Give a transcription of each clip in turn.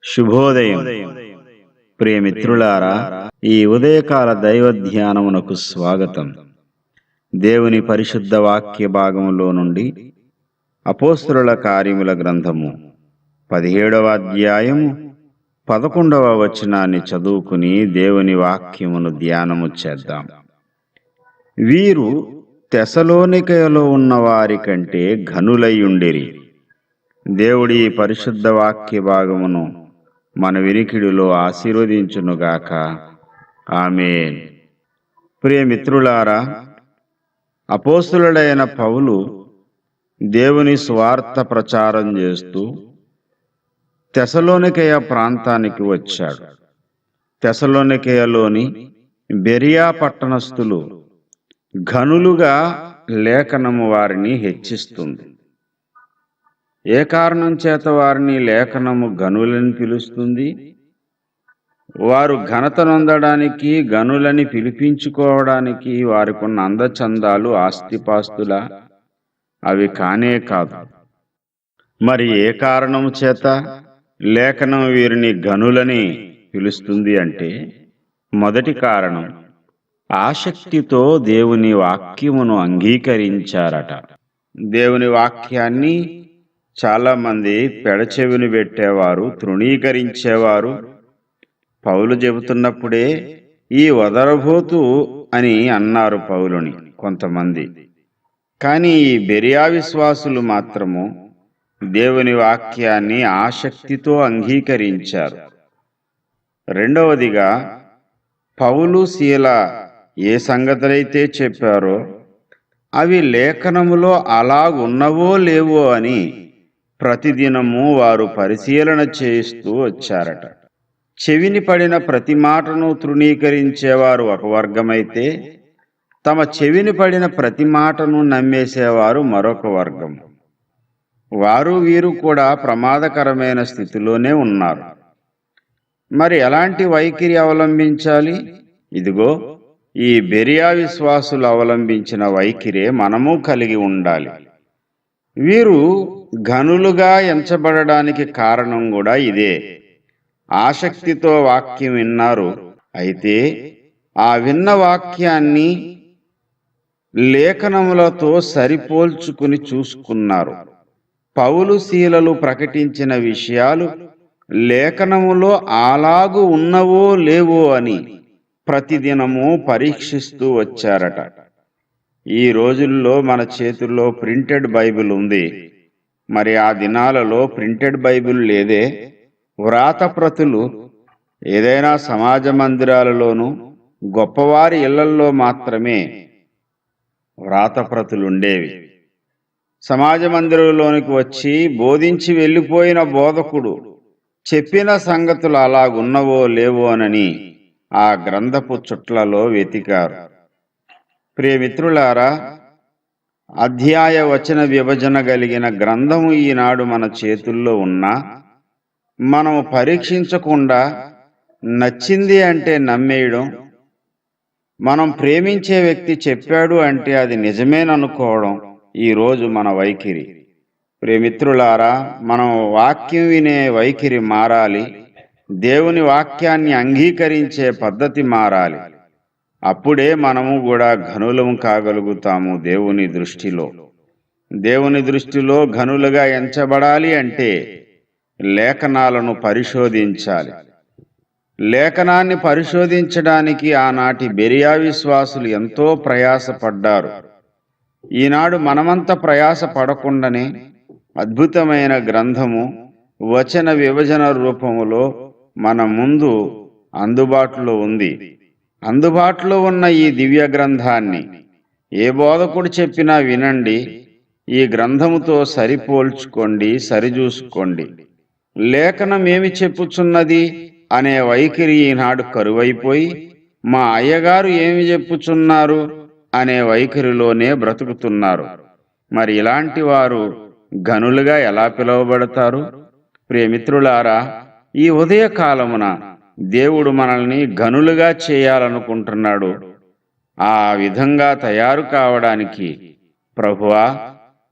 శుభోదయం. ప్రియమిత్రులారా, ఈ ఉదయకాల దైవ ధ్యానమునకు స్వాగతం. దేవుని పరిశుద్ధ వాక్య భాగములో నుండి అపోస్తలుల కార్యముల గ్రంథము 17వ అధ్యాయము 11వ వచనాన్ని చదువుకుని దేవుని వాక్యమును ధ్యానము చేద్దాం. వీరు తెసలోనికయలో ఉన్న వారి కంటే ఘనులయ్యుండిరి. దేవుడి పరిశుద్ధ వాక్య భాగమును మన వినికిడిలో ఆశీర్వదించునుగాక. ఆమేన్. ప్రియమిత్రులారా, అపోస్తలుడైన పౌలు దేవుని స్వార్థ ప్రచారం చేస్తూ తెసలోనికయ ప్రాంతానికి వచ్చాడు. తెసలోనికయలోని బెరియా పట్టణస్థులు ఘనులుగా లేఖనము వారిని హెచ్చిస్తుంది. ఏ కారణం చేత వారిని లేఖనము ఘనులని పిలుస్తుంది? వారు ఘనత నొందడానికి, ఘనులని పిలిపించుకోవడానికి వారికున్న అందచందాలు, ఆస్తిపాస్తుల? అవి కానే కాదు. మరి ఏ కారణము చేత లేఖనం వీరిని ఘనులని పిలుస్తుంది అంటే, మొదటి కారణం ఆసక్తితో దేవుని వాక్యమును అంగీకరించారట. దేవుని వాక్యాన్ని చాలామంది పెడచెవిని పెట్టేవారు, తృణీకరించేవారు. పౌలు చెబుతున్నప్పుడే ఈ వదరబోతు అని అన్నారు పౌలుని కొంతమంది. కానీ ఈ బెరియా విశ్వాసులు మాత్రము దేవుని వాక్యాన్ని ఆసక్తితో అంగీకరించారు. రెండవదిగా, పౌలు శీల ఏ సంగతులైతే చెప్పారో అవి లేఖనములో అలాగున్నవో లేవో అని ప్రతిదినము వారు పరిశీలన చేస్తూ వచ్చారట. చెవిని పడిన ప్రతి మాటను తృణీకరించేవారు ఒక వర్గమైతే, తమ చెవిని పడిన ప్రతి మాటను నమ్మేసేవారు మరొక వర్గం. వారు వీరు కూడా ప్రమాదకరమైన స్థితిలోనే ఉన్నారు. మరి ఎలాంటి వైఖరి అవలంబించాలి? ఇదిగో, ఈ బెరియా విశ్వాసులు అవలంబించిన వైఖరే మనము కలిగి ఉండాలి. వీరు ఘనులుగా ఎంచబడడానికి కారణం కూడా ఇదే. ఆసక్తితో వాక్యం విన్నారు. అయితే ఆ విన్న వాక్యాన్ని లేఖనములతో సరిపోల్చుకుని చూసుకున్నారు. పౌలు శీలలు ప్రకటించిన విషయాలు లేఖనములో అలాగు ఉన్నవో లేవో అని ప్రతిదినము పరీక్షిస్తూ వచ్చారట. ఈ రోజుల్లో మన చేతుల్లో ప్రింటెడ్ బైబిల్ ఉంది. మరి ఆ దినాలలో ప్రింటెడ్ బైబిల్ లేదే. వ్రాతప్రతులు ఏదైనా సమాజ మందిరాలలోనూ గొప్పవారి ఇళ్లల్లో మాత్రమే వ్రాతప్రతులుండేవి. సమాజ మందిరంలోనికి వచ్చి బోధించి వెళ్ళిపోయిన బోధకుడు చెప్పిన సంగతులు అలాగున్నవో లేవోనని ఆ గ్రంథపు చుట్లలో వెతికారు. ప్రియమిత్రులారా, అధ్యాయ వచన విభజన కలిగిన గ్రంథము ఈనాడు మన చేతుల్లో ఉన్నా మనము పరీక్షించకుండా నచ్చింది అంటే నమ్మేయడం, మనం ప్రేమించే వ్యక్తి చెప్పాడు అంటే అది నిజమేననుకోవడం ఈరోజు మన వైఖరి. ప్రియమిత్రులారా, మనం వాక్యం వినే వైఖరి మారాలి. దేవుని వాక్యాన్ని అంగీకరించే పద్ధతి మారాలి. అప్పుడే మనము కూడా ఘనులము కాగలుగుతాము. దేవుని దృష్టిలో ఘనులుగా ఎంచబడాలి అంటే లేఖనాలను పరిశోధించాలి. లేఖనాన్ని పరిశోధించడానికి ఆనాటి బెరియా విశ్వాసులు ఎంతో ప్రయాసపడ్డారు. ఈనాడు మనమంత ప్రయాస పడకుండానే అద్భుతమైన గ్రంథము వచన విభజన రూపములో మన ముందు అందుబాటులో ఉంది. అందుబాటులో ఉన్న ఈ దివ్య గ్రంథాన్ని ఏ బోధకుడు చెప్పినా వినండి. ఈ గ్రంథముతో సరిపోల్చుకోండి, సరిచూసుకోండి. లేఖనం ఏమి చెప్పుచున్నది అనే వైఖరి ఈనాడు కరువైపోయి, మా అయ్యగారు ఏమి చెప్పుచున్నారు అనే వైఖరిలోనే బ్రతుకుతున్నారు. మరి ఇలాంటి వారు ఘనులుగా ఎలా పిలువబడతారు? ప్రియమిత్రులారా, ఈ ఉదయకాలమున దేవుడు మనల్ని ఘనులుగా చేయాలనుకుంటున్నాడు. ఆ విధంగా తయారు కావడానికి, ప్రభువా,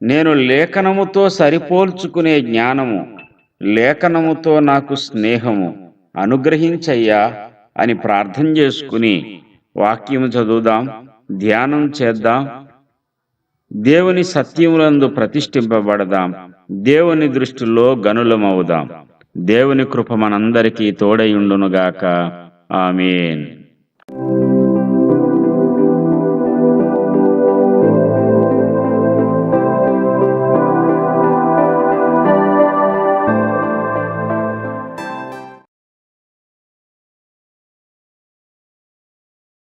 నేను లేఖనముతో సరిపోల్చుకునే జ్ఞానము లేఖనముతో నాకు స్నేహము అనుగ్రహించయ్యా అని ప్రార్థన చేసుకుని వాక్యము చదువుదాం, ధ్యానం చేద్దాం. దేవుని సత్యములందు ప్రతిష్ఠింపబడదాం. దేవుని దృష్టిలో గనులమవుదాం. దేవుని కృప మనందరికీ తోడయుండునుగాక. ఆమేన్.